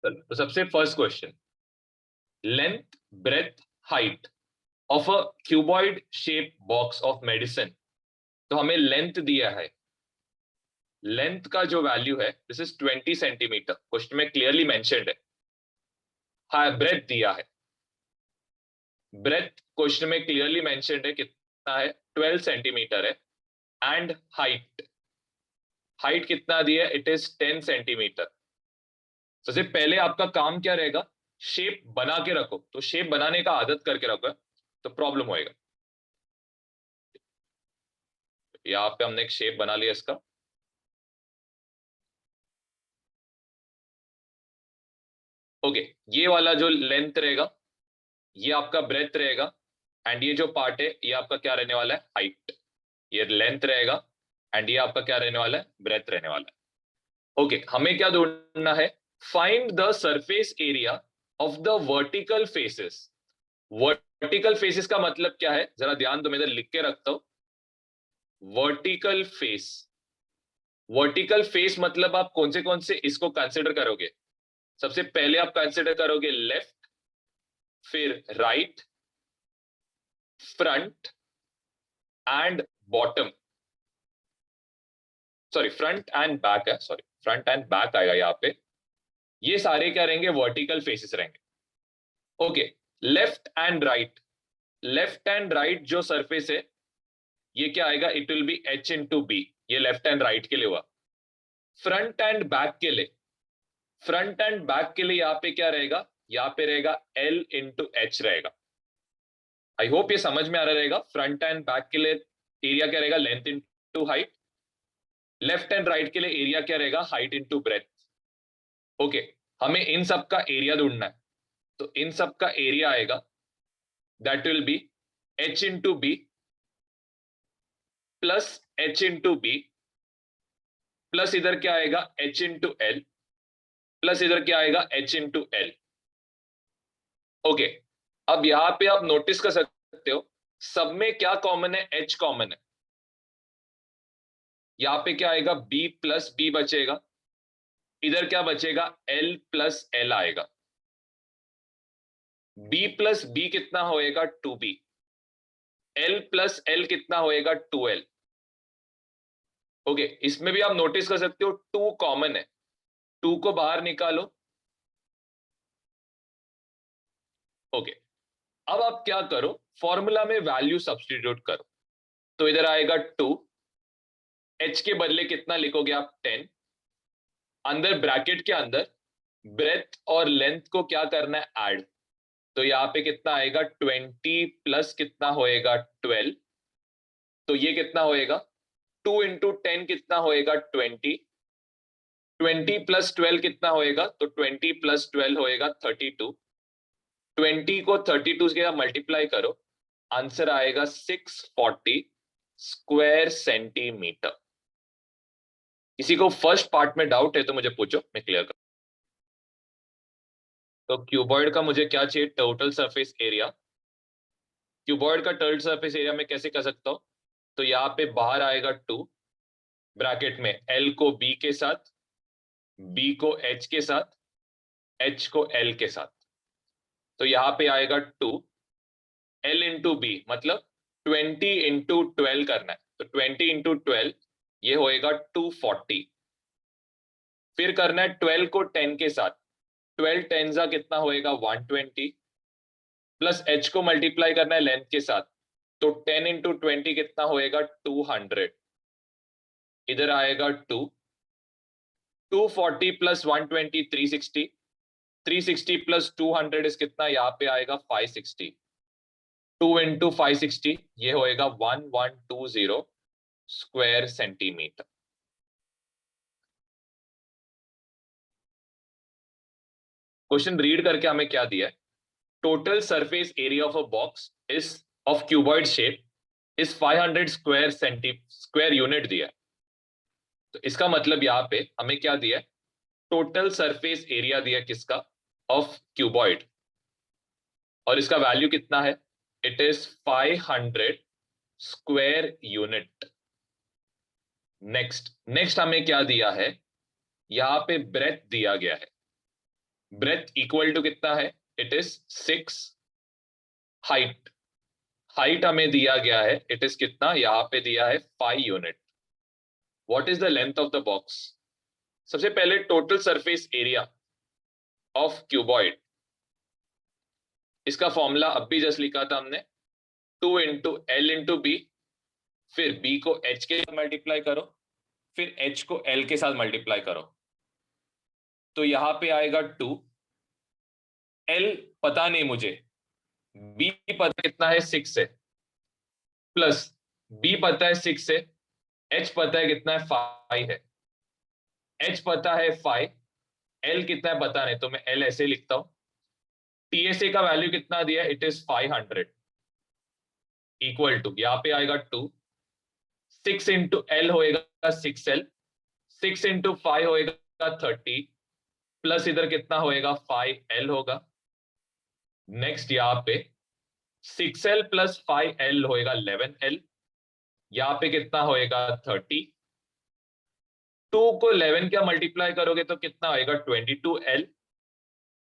तो सबसे first question, length breadth height of a cuboid shape box of medicine. तो हमें लेंथ दिया है, लेंथ का जो वैल्यू है दिस इज 20 सेंटीमीटर, क्वेश्चन में क्लियरली मेंशन्ड है। हाँ, ब्रेथ दिया है, ब्रेथ क्वेश्चन में क्लियरली मेंशन्ड है, कितना है 12 सेंटीमीटर है। एंड हाइट, हाइट कितना दिया है, इट इज 10 सेंटीमीटर। सबसे पहले आपका काम क्या रहेगा, शेप बना के रखो, तो शेप बनाने का आदत करके रखो, तो प्रॉब्लम होएगा। यहाँ पे हमने एक शेप बना लिया इसका। ओके, ये वाला जो लेंथ रहेगा ये आपका ब्रेथ रहेगा, एंड ये जो पार्ट है ये आपका क्या रहने वाला है, हाइट। ये लेंथ रहेगा एंड ये आपका क्या रहने वाला है, ब्रेथ रहने वाला है। ओके, हमें क्या ढूंढना है, find the surface area of the vertical faces. Vertical faces का मतलब क्या है, जरा ध्यान दो, मैं इधर लिख के रखता हूं। वर्टिकल फेस, वर्टिकल फेस मतलब आप कौन से इसको कंसिडर करोगे। सबसे पहले आप कंसिडर करोगे लेफ्ट, फिर right, front and bottom, sorry front and back है, सॉरी फ्रंट एंड बैक आएगा यहाँ पे। ये सारे क्या रहेंगे, वर्टिकल फेसेस रहेंगे। Okay, left and right, left and right जो सरफेस है ये क्या आएगा, it will be H into B, ये लेफ्ट एंड राइट के लिए हुआ। फ्रंट एंड बैक के लिए, फ्रंट एंड बैक के लिए यहाँ पे क्या रहेगा, यहाँ पे रहेगा एल इंटू एच रहेगा। आई होप ये समझ में आ रहा रहेगा। फ्रंट एंड बैक के लिए एरिया क्या रहेगा, length into height. Left and right के लिए एरिया क्या रहेगा, हाइट इंटू ब्रेथ। ओके, हमें इन सब का एरिया ढूंढना है, तो इन सब का एरिया आएगा that will be H into B plus H into B plus इधर क्या आएगा, एच इंटू एल प्लस इधर क्या आएगा, एच इंटू एल। ओके, अब यहां पे आप नोटिस कर सकते हो सब में क्या कॉमन है, एच कॉमन है। यहां पे क्या आएगा, बी प्लस बी बचेगा, इधर क्या बचेगा, एल प्लस एल आएगा। बी प्लस बी कितना होएगा, two B. L plus L कितना होएगा, टू एल। ओके, इसमें भी आप नोटिस कर सकते हो टू कॉमन है, टू को बाहर निकालो। ओके, अब आप क्या करो, फॉर्मूला में वैल्यू सब्स्टिट्यूट करो। तो इधर आएगा टू, एच के बदले कितना लिखोगे आप, 10। अंदर ब्रैकेट के अंदर ब्रेथ और लेंथ को क्या करना है, ऐड। तो यहाँ पे कितना आएगा, 20 प्लस कितना होएगा, 12। तो ये कितना होएगा, 2 इंटू 10 कितना होएगा, 20। 20 प्लस 12 कितना होएगा, तो 20 प्लस 12 होएगा 32। 20 को 32 के साथ मल्टीप्लाई करो, आंसर आएगा 640 स्क्वायर सेंटीमीटर। किसी को फर्स्ट पार्ट में डाउट है तो मुझे पूछो, मैं क्लियर कर। तो क्यूबॉइड का मुझे क्या चाहिए, टोटल सरफेस एरिया। क्यूबॉइड का टोटल सरफेस एरिया में कैसे कर सकता हूं, तो यहाँ पे बाहर आएगा 2, ब्रैकेट में एल को बी के साथ, बी को एच के साथ, एच को एल के साथ। तो यहाँ पे आएगा 2, एल इंटू बी मतलब 20 इंटू 12 करना है, तो 20 इंटू 12 ये होएगा 240। फिर करना है 12 को 10 के साथ, 12 टेन जा कितना होएगा, 120। प्लस एच को मल्टीप्लाई करना है लेंथ के साथ, तो 10 इंटू 20 कितना होएगा, 200। इधर आएगा 2, 240 प्लस 120 360, 360 प्लस 200 इस कितना, यहाँ पे आएगा 560। 2 इंटू 560 ये होएगा 1120 स्क्वायर सेंटीमीटर। क्वेश्चन रीड करके हमें क्या दिया है, total surface area of a box is of cuboid shape is 500 square unit दिया है। तो इसका मतलब यहाँ पे हमें क्या दिया है, टोटल सरफेस एरिया दिया किसका, ऑफ क्यूबॉइड, और इसका वैल्यू कितना है, it is 500 square unit. Next next हमें क्या दिया है, यहां पे ब्रेथ दिया गया है, ब्रेथ इक्वल टू कितना है, इट इज 6। हाइट, हाइट हमें दिया गया है, इट इज कितना, यहां पे दिया है 5 unit. What is the length of the box? सबसे पहले total surface area of cuboid, इसका फॉर्मूला अब भी जस्ट लिखा था हमने, 2 इंटू एल इंटू बी, फिर बी को एच के साथ मल्टीप्लाई करो, फिर एच को एल के साथ मल्टीप्लाई करो, तो यहां पे आएगा 2। एल पता नहीं मुझे, बी पता कितना है 6 से, प्लस बी पता है 6 से, एच पता है कितना है 5 है, एच पता है 5, एल कितना है पता नहीं, तो मैं एल ऐसे लिखता हूं। टीएसए का वैल्यू कितना दिया है, इट इज 500, इक्वल टू यहां पे आएगा 2, 6 इंटू एल होएगा 6L, 6 इंटू 5 होएगा 30, प्लस इधर कितना होएगा 5L होगा। नेक्स्ट यहाँ पे 6L प्लस 5L होएगा 11L, यहाँ पे कितना होएगा 30, 2 को 11 क्या मल्टीप्लाई करोगे तो कितना होएगा 22L,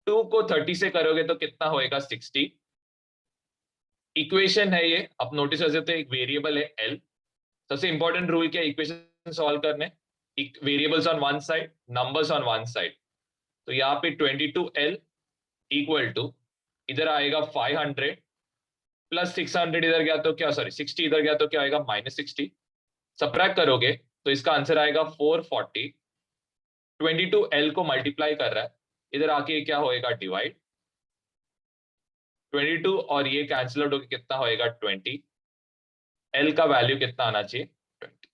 2 को 30 से करोगे तो कितना होएगा 60। इक्वेशन है ये, आप नोटिस कर सकते हो, एक वेरिएबल है L। सबसे इंपॉर्टेंट रूल क्या है इक्वेशन सॉल्व करने, variables on one side, numbers on one side. तो यहाँ पे 22L इक्वल टू, इधर आएगा 500 प्लस 600 इधर गया तो क्या, सॉरी 60 इधर गया तो क्या आएगा -60, सबट्रैक्ट करोगे तो इसका आंसर आएगा 440। 22L को मल्टीप्लाई कर रहा है, इधर आके क्या होएगा डिवाइड, 22 और ये कैंसिल आउट होकर कितना होएगा 20, L का वैल्यू कितना आना चाहिए 20।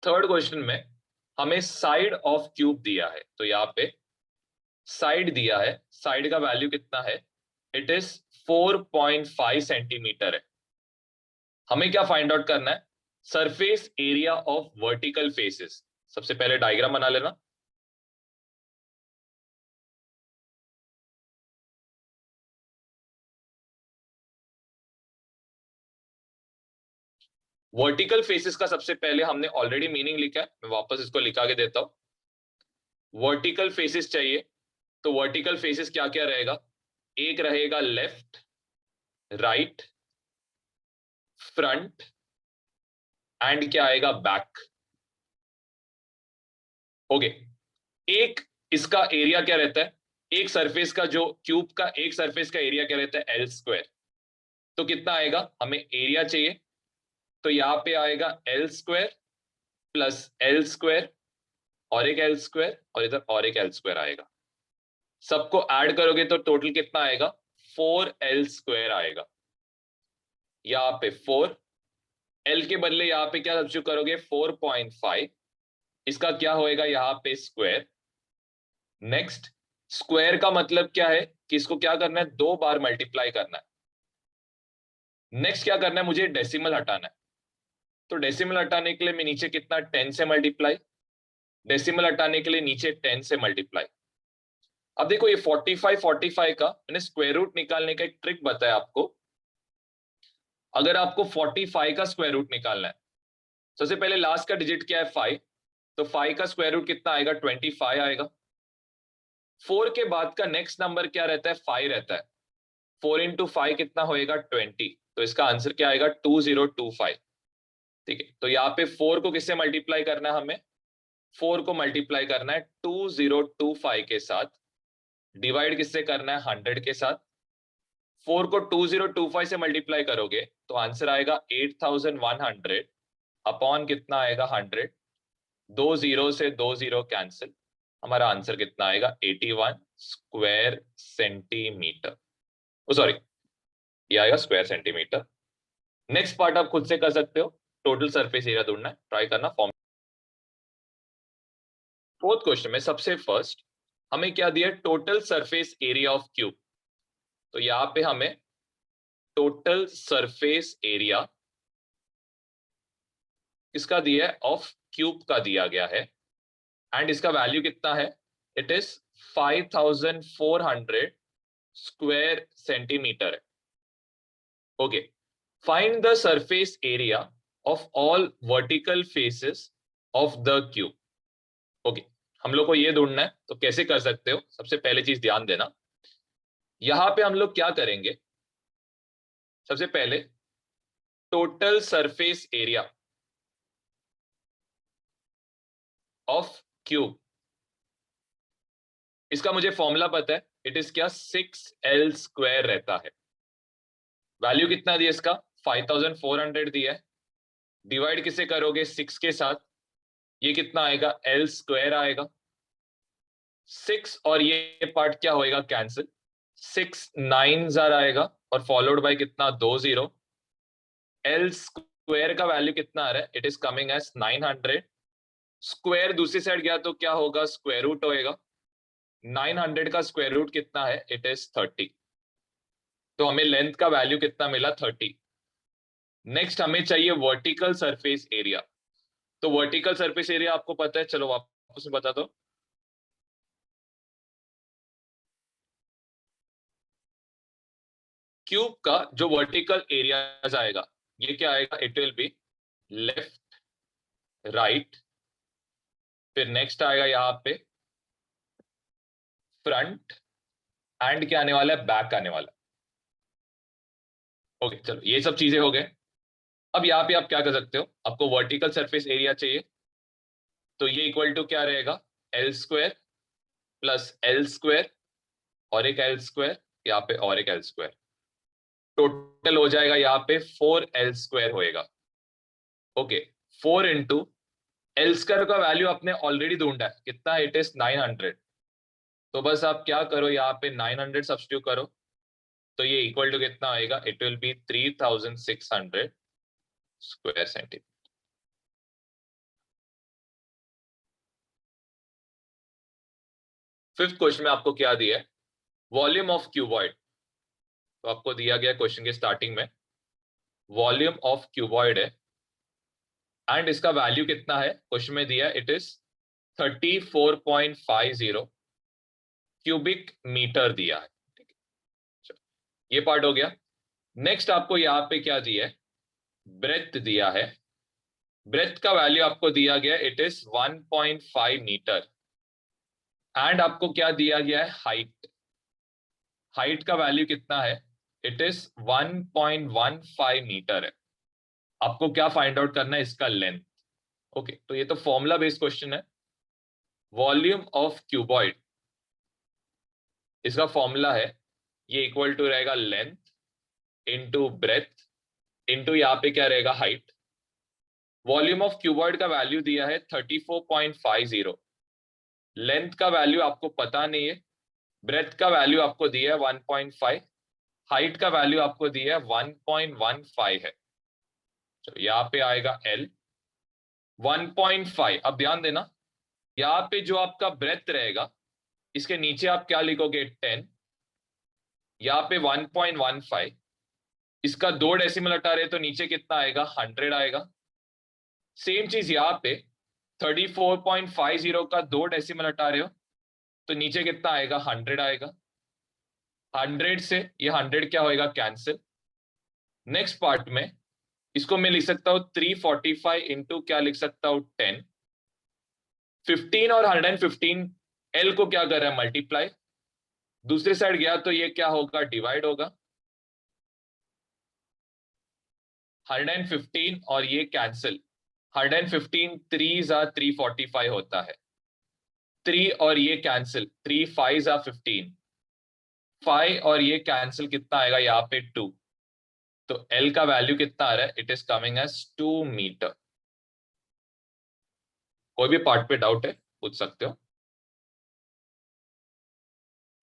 थर्ड क्वेश्चन में हमें साइड ऑफ क्यूब दिया है, तो यहाँ पे साइड दिया है, साइड का वैल्यू कितना है, इट इज 4.5 सेंटीमीटर है। हमें क्या फाइंड आउट करना है, surface area of vertical faces. सबसे पहले डायग्राम बना लेना। वर्टिकल फेसेस का सबसे पहले हमने ऑलरेडी मीनिंग लिखा है, मैं वापस इसको लिखा के देता हूं। वर्टिकल फेसेस चाहिए तो वर्टिकल फेसेस क्या क्या रहेगा, एक रहेगा लेफ्ट, राइट, फ्रंट एंड क्या आएगा बैक। ओके, एक इसका एरिया क्या रहता है, एक सरफेस का, जो क्यूब का एक सरफेस का एरिया क्या रहता है L²। तो कितना आएगा, हमें एरिया चाहिए, तो यहां पे आएगा L² प्लस L² और एक L² और इधर और एक L² आएगा। सबको ऐड करोगे तो टोटल कितना आएगा 4L² आएगा। यहाँ पे 4, L के बदले यहाँ पे क्या सब्स्टिट्यूट करोगे 4.5, इसका क्या होएगा यहाँ पे स्क्वायर। नेक्स्ट, स्क्वायर का मतलब क्या है कि इसको क्या करना है, 2 बार मल्टीप्लाई करना है। नेक्स्ट क्या करना है, मुझे डेसिमल हटाना है, तो डेसिमल हटाने के लिए मैं नीचे कितना 10 से मल्टीप्लाई, डेसिमल हटाने के लिए नीचे 10 से मल्टीप्लाई। अब देखो ये 45 का मैंने स्क्वायर रूट निकालने का एक ट्रिक बताया आपको। अगर आपको 45 का स्क्वायर रूट निकालना है, सबसे पहले लास्ट का डिजिट क्या है 5, तो 5 का स्क्वायर रूट कितना आएगा 25 आएगा। 4 के बाद का नेक्स्ट नंबर क्या रहता है 5 रहता है, 4 इंटू 5 कितना होएगा 20, तो इसका आंसर क्या आएगा 2025। ठीक है, तो यहाँ पे 4 को किससे मल्टीप्लाई करना है, हमें 4 को मल्टीप्लाई करना है 2025 के साथ, डिवाइड किससे करना है 100 के साथ। 4 को 2025 से मल्टीप्लाई करोगे तो आंसर आएगा 8100 अपॉन कितना आएगा 100, 2 जीरो से 2 जीरो कैंसिल, हमारा आंसर कितना आएगा 81 स्क्वायर सेंटीमीटर, सॉरी ये आएगा स्क्वायर सेंटीमीटर। नेक्स्ट पार्ट आप खुद से कर सकते हो, टोटल सरफेस एरिया ढूंढना है, ट्राई करना फॉर्म। फोर्थ क्वेश्चन में सबसे फर्स्ट हमें क्या दिया, total surface area of cube. तो यहां पे हमें टोटल सरफेस एरिया किसका दिया है, ऑफ क्यूब का दिया गया है, एंड इसका वैल्यू कितना है, इट इज 5400 स्क्वायर सेंटीमीटर है। Okay, find the surface area of all vertical faces of the cube. Okay, हम लोग को ये ढूंढना है, तो कैसे कर सकते हो? सबसे पहले चीज ध्यान देना, यहां पे हम लोग क्या करेंगे, सबसे पहले total surface area of cube, इसका मुझे फॉर्मूला पता है, इट इज क्या, 6L² रहता है। वैल्यू कितना दिया इसका, 5400 दिया है। डिवाइड किसे करोगे, 6 के साथ, ये कितना आएगा, L² आएगा। 6 और ये पार्ट क्या होएगा, कैंसिल, 6 9 आएगा और फॉलोड बाय कितना, 2 0। L² का वैल्यू कितना आ रहा है, it is coming as 900। Square दूसरी साइड गया तो क्या होगा, स्क्वायर रूट होएगा। 900 का स्क्वायर रूट कितना है, इट इज 30। तो हमें लेंथ का वैल्यू कितना मिला, 30। नेक्स्ट हमें चाहिए वर्टिकल सरफेस एरिया। तो वर्टिकल सरफेस एरिया आपको पता है, चलो वापस में बता दो। क्यूब का जो वर्टिकल एरिया आएगा, ये क्या आएगा, it will be left right, फिर नेक्स्ट आएगा यहाँ पे फ्रंट, एंड क्या आने वाला है, बैक आने वाला। ओके चलो, ये सब चीजें हो गए। अब यहाँ पे आप क्या कर सकते हो, आपको वर्टिकल सरफेस एरिया चाहिए, तो ये इक्वल टू क्या रहेगा, L² प्लस L² और एक L², यहाँ पे और एक L², टोटल हो जाएगा यहाँ पे 4L² होएगा। ओके, 4 इंटू L² का वैल्यू आपने ऑलरेडी ढूंढा है, कितना, इट इज 900। तो बस आप क्या करो, यहाँ पे 900 सब्स्टिट्यूट करो, तो ये इक्वल टू कितना आएगा, it will B 3600 square centimetre. Fifth question में आपको क्या दिया है, वॉल्यूम ऑफ क्यूबॉइड। तो आपको दिया गया क्वेश्चन के स्टार्टिंग में वॉल्यूम ऑफ क्यूबॉइड है, एंड इसका वैल्यू कितना है, क्वेश्चन में दिया है, इट इज 34.50 क्यूबिक मीटर दिया है। ठीक है, ये पार्ट हो गया। नेक्स्ट आपको यहाँ पे क्या दिया है, ब्रेथ दिया है। ब्रेथ का वैल्यू आपको दिया गया, इट इज 1.5 मीटर, एंड आपको क्या दिया गया है, हाइट। हाइट का वैल्यू कितना है, इट इज 1.15 मीटर है। आपको क्या फाइंड आउट करना है, इसका लेंथ। ओके, तो ये तो फॉर्मूला बेस्ड क्वेश्चन है। वॉल्यूम ऑफ क्यूबॉइड, इसका फॉर्मूला है, ये इक्वल टू रहेगा लेंथ इनटू ब्रेथ इनटू यहाँ पे क्या रहेगा, हाइट। वॉल्यूम ऑफ क्यूबॉइड का वैल्यू दिया है 34.50, लेंथ का वैल्यू आपको पता नहीं है, ब्रेथ का वैल्यू आपको दिया है 1.5, हाइट का वैल्यू आपको दिया है 1.15 है। चलो यहाँ पे आएगा L 1.5। अब ध्यान देना, यहाँ पे जो आपका ब्रेथ रहेगा, इसके नीचे आप क्या लिखोगे, 10, यहाँ पे 1.15, इसका 2 डेसिमल हटा रहे तो नीचे कितना आएगा, 100 आएगा। सेम चीज यहाँ पे 34.50 का 2 डेसिमल हटा रहे हो तो नीचे कितना आएगा, 100 आएगा। 100 से ये 100 क्या होएगा, कैंसिल। नेक्स्ट पार्ट में इसको मैं लिख सकता हूँ 345 इंटू क्या लिख सकता हूँ, 10। 15 और 115 L को क्या कर रहा है, मल्टीप्लाई। दूसरी साइड गया तो ये क्या होगा, डिवाइड होगा। 115 और ये कैंसिल, 115 3 जा 345 होता है, 3 और ये कैंसिल, 3 5 जा 15, 5 और ये कैंसिल, कितना आएगा यहाँ पे 2। तो L का वैल्यू कितना आ रहा है, it is coming as 2 metre. कोई भी पार्ट पे डाउट है पूछ सकते हो।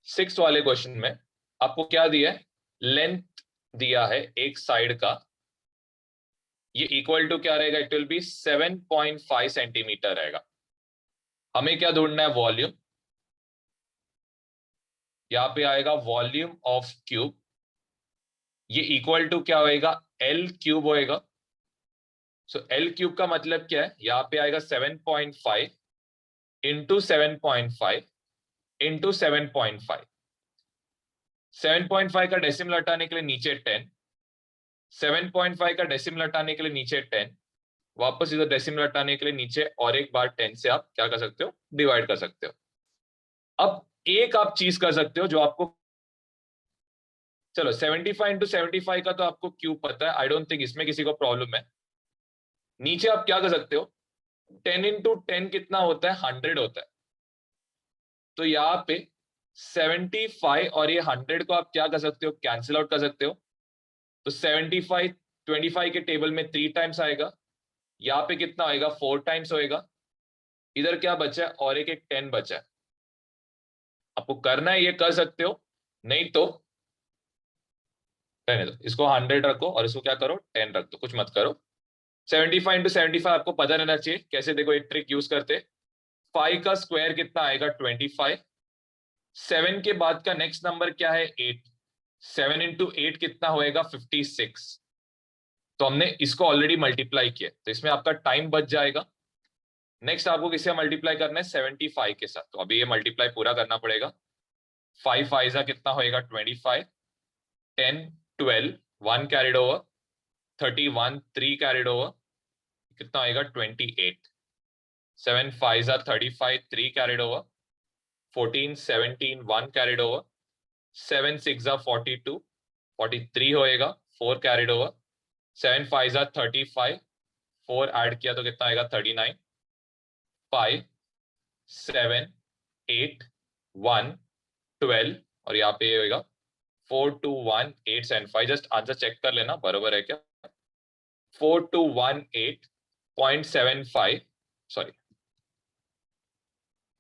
6 वाले क्वेश्चन में आपको क्या दिया है, लेंथ दिया है एक साइड का, ये इक्वल टू क्या रहेगा, इट विल बी 7.5 सेंटीमीटर रहेगा। हमें क्या ढूंढना है, वॉल्यूम। यहाँ पे आएगा वॉल्यूम ऑफ क्यूब, ये इक्वल टू क्या होएगा, L क्यूब होएगा। सो L क्यूब का मतलब क्या है, यहाँ पे आएगा 7.5 इंटू 7.5 इंटू 7.5। 7.5 का डेसिमल हटाने के लिए नीचे 10, 7.5 का डेसिमल हटाने के लिए नीचे 10, वापस इधर डेसिमल हटाने के लिए नीचे और एक बार 10 से आप क्या कर सकते हो, डिवाइड कर सकते हो। अब एक आप चीज कर सकते हो जो आपको, चलो 75 इंटू 75 का तो आपको क्यों पता है, आई डोंट थिंक इसमें किसी को प्रॉब्लम है। नीचे आप क्या कर सकते हो, 10 इंटू 10 कितना होता है, 100 होता है। तो यहाँ पे 75 और ये 100 को आप क्या कर सकते हो, कैंसिल आउट कर सकते हो। तो 75 25 के टेबल में 3 टाइम्स आएगा, यहाँ पे कितना होएगा, 4 टाइम्स होएगा। इधर क्या बचा है, और एक 10 बचा है। आपको करना है ये कर सकते हो, नहीं तो रहने दो, इसको 100 रखो और इसको क्या करो, 10 रख दो, कुछ मत करो। 75 इंटू 75 आपको पता रहना चाहिए कैसे, देखो एक ट्रिक यूज करते। 5 का स्क्वायर कितना आएगा, 25। 7 के बाद का नेक्स्ट नंबर क्या है, 8। 7 इंटू 8 कितना होएगा, 56। तो हमने इसको ऑलरेडी मल्टीप्लाई किया, तो इसमें आपका टाइम बच जाएगा। नेक्स्ट आपको किससे मल्टीप्लाई करना है, 75 के साथ। तो अभी ये मल्टीप्लाई पूरा करना पड़ेगा। 5 फाइजा कितना होएगा, 25। 10 12 1 कैरिड ओवर, 31 3 कैरिड ओवर, कितना आएगा, 28। 7 Pfizer 35 3 carried over, 14 17 1 carried over, 7 6 42 43 होएगा, 4 कैरिड ओवर। 7 फाइजा 35, 4 ऐड किया तो कितना आएगा, 39। 5 7 8 1 12 और यहाँ पे होएगा 4 2 1 8 7 5। जस्ट आंसर चेक कर लेना बराबर है क्या, 4218.75, सॉरी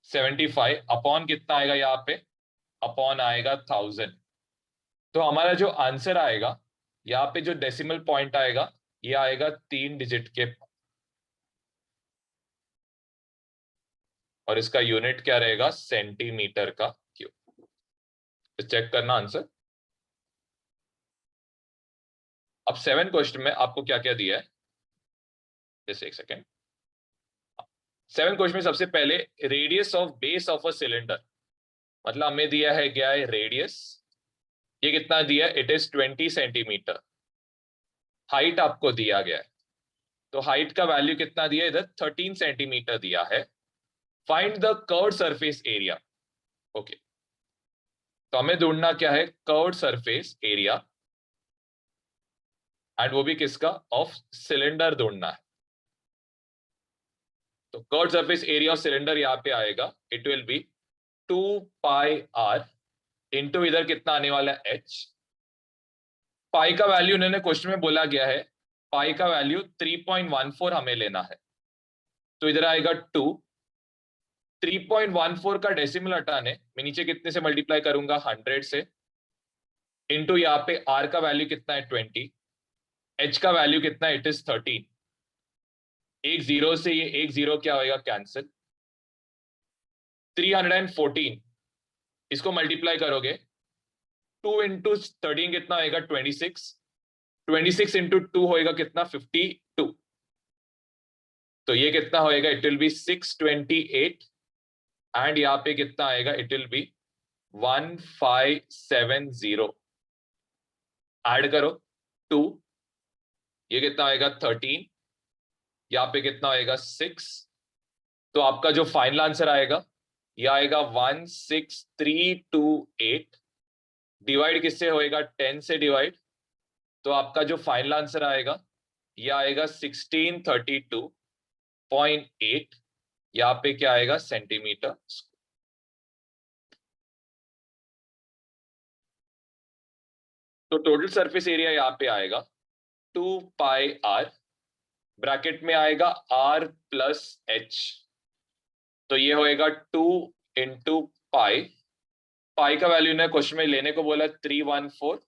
75 अपॉन कितना आएगा, यहाँ पे अपॉन आएगा 1000। तो हमारा जो आंसर आएगा, यहाँ पे जो डेसिमल पॉइंट आएगा, ये आएगा 3 डिजिट के, और इसका यूनिट क्या रहेगा, सेंटीमीटर का क्यूब। तो चेक करना आंसर। अब 7 क्वेश्चन में आपको क्या क्या दिया है, जैसे एक सेकेंड। 7 क्वेश्चन में सबसे पहले radius of base of a cylinder, मतलब हमें दिया है क्या है, रेडियस। ये कितना दिया है, इट इज 20 सेंटीमीटर। हाइट आपको दिया गया है, तो हाइट का वैल्यू कितना दिया है, इधर 13 सेंटीमीटर दिया है। Find the curved surface area. Okay, तो हमें ढूंढना क्या है, कर्व्ड सरफेस एरिया, एंड वो भी किसका, ऑफ सिलेंडर ढूंढना है। तो curved surface area of cylinder यहाँ पे आएगा, it will be 2 pi R into इधर कितना आने वाला है, एच। पाई का वैल्यू उन्होंने क्वेश्चन में बोला गया है, पाई का वैल्यू 3.14 हमें लेना है। तो इधर आएगा 2। 3.14 का डेसिमल हटाने मैं नीचे कितने से मल्टीप्लाई करूंगा, 100 से, इंटू यहाँ पे आर का वैल्यू कितना है, 20। एच का वैल्यू कितना है, इट इज 13। एक जीरो से ये एक जीरो क्या होएगा, कैंसिल। 314 इसको मल्टीप्लाई करोगे, 2 इंटू 13 कितना होएगा, 26। 26 इंटू 2 होएगा कितना, 52। तो ये कितना होएगा, इट विल बी 628, एंड यहाँ पे कितना आएगा, इट विल बी 1570। ऐड करो 2, ये कितना आएगा, 13, यहाँ पे कितना होएगा, 6। तो आपका जो फाइनल आंसर आएगा, ये आएगा 16328। डिवाइड किससे होएगा, 10 से डिवाइड। तो आपका जो फाइनल आंसर आएगा, ये आएगा 1632.8। यहाँ पे क्या आएगा, सेंटीमीटर। तो टोटल सरफेस एरिया यहाँ पे आएगा 2 पाई आर, ब्रैकेट में आएगा आर प्लस एच। तो ये होएगा 2 इंटू पाई। पाई का वैल्यू ने क्वेश्चन में लेने को बोला 314,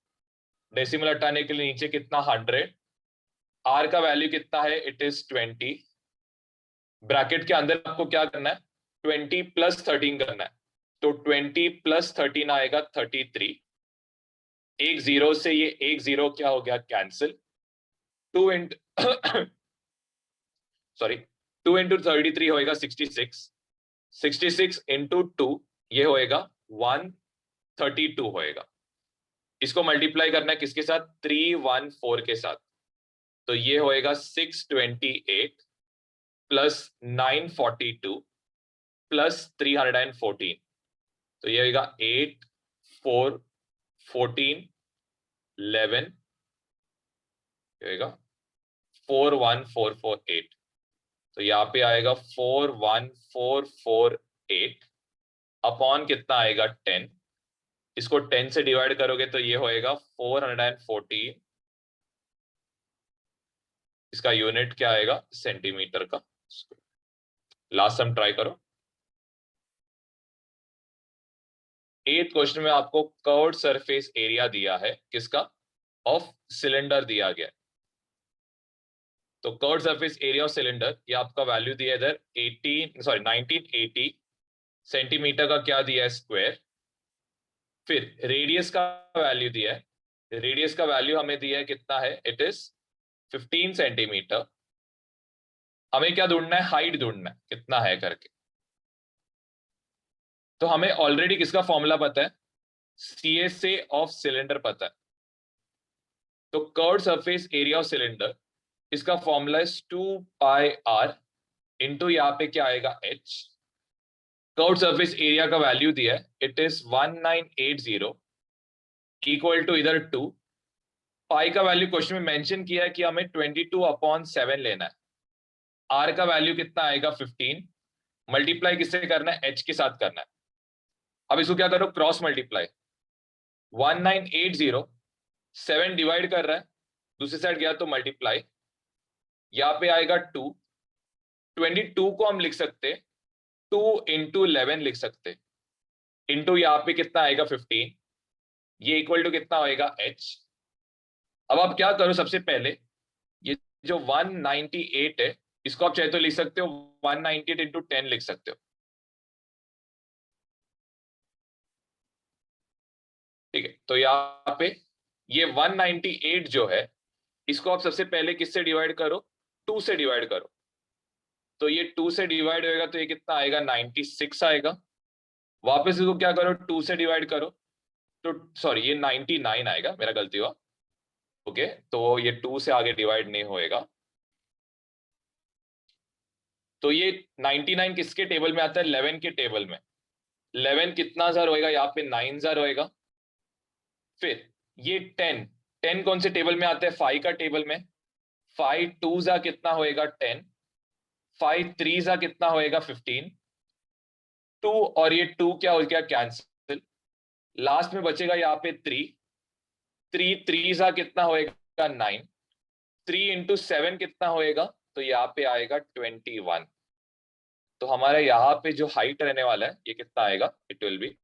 डेसिमल हटाने के लिए नीचे कितना, 100। आर का वैल्यू कितना है, इट इज 20। ब्रैकेट के अंदर आपको क्या करना है, 20 प्लस 13 करना है। तो 20 प्लस 13 आएगा 33। एक जीरो से ये एक जीरो क्या हो गया, कैंसिल। 2 इंटू सॉरी 2 इंटू 33 होएगा 66। 66 इंटू 2 ये होएगा 132 होएगा। इसको मल्टीप्लाई करना है किसके साथ, 314 के साथ। तो ये होएगा 628 प्लस 942 प्लस 314, तो ये होगा 8 4 14 11 होएगा 41448, तो यहाँ पे आएगा 41448 अपॉन कितना आएगा 10, इसको 10 से डिवाइड करोगे तो ये होएगा 414, इसका यूनिट क्या आएगा सेंटीमीटर का। लास्ट सम ट्राई करो। 8th क्वेश्चन में आपको कर्व्ड सरफेस एरिया दिया है, किसका, ऑफ सिलेंडर दिया गया है। तो curved surface area of cylinder, ये आपका वैल्यू दिया है इधर 1980 सेंटीमीटर का क्या दिया है स्क्वायर। फिर रेडियस का वैल्यू दिया है, रेडियस का वैल्यू हमें दिया है कितना है, इट इज 15 सेंटीमीटर। हमें क्या ढूंढना है, हाइट ढूंढना है कितना है करके। तो हमें ऑलरेडी किसका फॉर्मूला पता है, CSA ऑफ सिलेंडर पता है। तो curved surface area of cylinder, इसका फॉर्मूला है 2πr इंटू यहाँ पे क्या आएगा h। कर्व्ड सरफेस एरिया का वैल्यू दिया है, इट इज 1980 इक्वल टू इधर 2। पाई का वैल्यू क्वेश्चन में मेंशन किया है कि हमें 22/7 लेना है। आर का वैल्यू कितना आएगा 15, मल्टीप्लाई किससे करना है, h के साथ करना है। अब इसको क्या करो, क्रॉस मल्टीप्लाई। 1980 7 डिवाइड कर रहा है, दूसरी साइड गया तो मल्टीप्लाई, यहाँ पे आएगा 2। 22 को हम लिख सकते 2 इंटू 11 लिख सकते, इंटू यहाँ पे कितना आएगा 15, ये इक्वल टू कितना होएगा h। अब आप क्या करो, सबसे पहले ये जो 198 है, इसको आप चाहे तो लिख सकते हो 198 इंटू 10 लिख सकते हो, ठीक है। तो यहाँ पे ये 198 जो है, इसको आप सबसे पहले किससे डिवाइड करो, 2 से डिवाइड करो। तो ये 2 से डिवाइड होएगा तो ये कितना आएगा 96 आएगा। वापस इसको क्या करो, 2 से डिवाइड करो, तो सॉरी ये 99 आएगा, मेरा गलती हुआ। ओके, तो ये 2 से आगे डिवाइड नहीं होएगा। तो ये 99 किसके टेबल में आता है, 11 के टेबल में। 11 कितना जार होएगा, यहाँ पे 9 जार होएगा। फिर ये 10 कौन से टेबल में आता है, 5 का टेबल में। 5 2 जा कितना होएगा 10, 5 3 जा कितना होएगा 15, 2 और ये 2 क्या हो गया कैंसिल, लास्ट में बचेगा यहाँ पे 3 3 जा कितना होएगा 9, 3 इंटू 7 कितना होएगा, तो यहाँ पे आएगा 21। तो हमारा यहाँ पे जो हाइट रहने वाला है ये कितना आएगा, इट विल बी